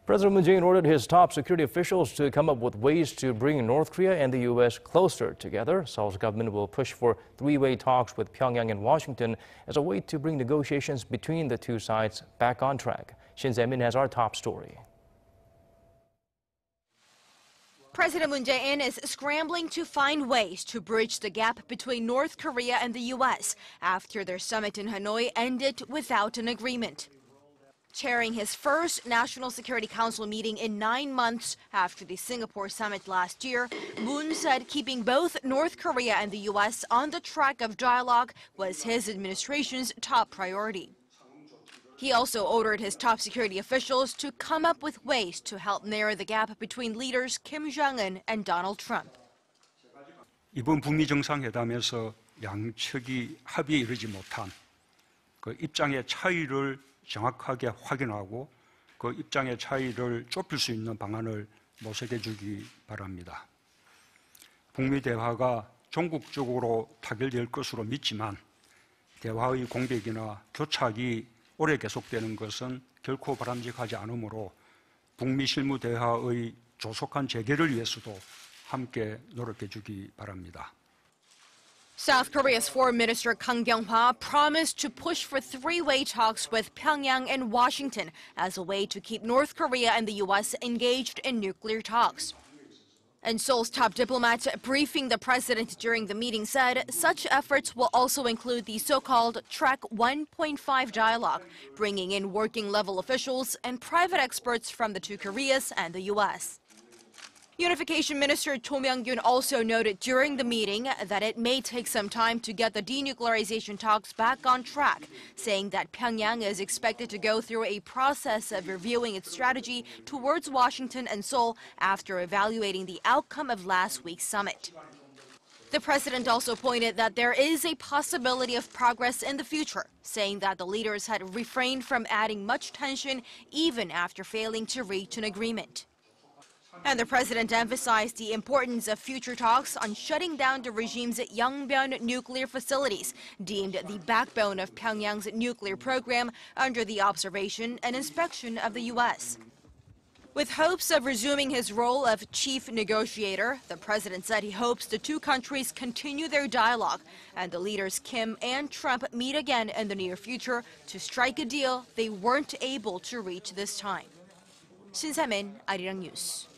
President Moon Jae-in ordered his top security officials to come up with ways to bring North Korea and the U.S. closer together. Seoul's government will push for three-way talks with Pyongyang and Washington as a way to bring negotiations between the two sides back on track. Shin Se-min has our top story. President Moon Jae-in is scrambling to find ways to bridge the gap between North Korea and the U.S. after their summit in Hanoi ended without an agreement. Chairing his first National Security Council meeting in 9 months after the Singapore summit last year, Moon said keeping both North Korea and the U.S. on the track of dialogue was his administration's top priority. He also ordered his top security officials to come up with ways to help narrow the gap between leaders Kim Jong-un and Donald Trump. 이번 북미 정상회담에서 양측이 합의에 이르지 못한 그 입장의 차이를 정확하게 확인하고 그 입장의 차이를 좁힐 수 있는 방안을 모색해 주기 바랍니다. 북미 대화가 종국적으로 타결될 것으로 믿지만 대화의 공백이나 교착이 오래 계속되는 것은 결코 바람직하지 않으므로 북미 실무 대화의 조속한 재개를 위해서도 함께 노력해 주기 바랍니다. South Korea's Foreign Minister Kang Byung-hwa promised to push for three-way talks with Pyongyang and Washington as a way to keep North Korea and the U.S. engaged in nuclear talks. And Seoul's top diplomat briefing the president during the meeting said such efforts will also include the so-called Track 1.5 dialogue, bringing in working-level officials and private experts from the two Koreas and the U.S. Unification Minister Cho Myung-gyun also noted during the meeting that it may take some time to get the denuclearization talks back on track, saying that Pyongyang is expected to go through a process of reviewing its strategy towards Washington and Seoul after evaluating the outcome of last week's summit. The president also pointed that there is a possibility of progress in the future, saying that the leaders had refrained from adding much tension even after failing to reach an agreement. And the president emphasized the importance of future talks on shutting down the regime's Yongbyon nuclear facilities, deemed the backbone of Pyongyang's nuclear program, under the observation and inspection of the U.S. With hopes of resuming his role of chief negotiator, the president said he hopes the two countries continue their dialogue and the leaders Kim and Trump meet again in the near future to strike a deal they weren't able to reach this time. Shin Se-min, Arirang News.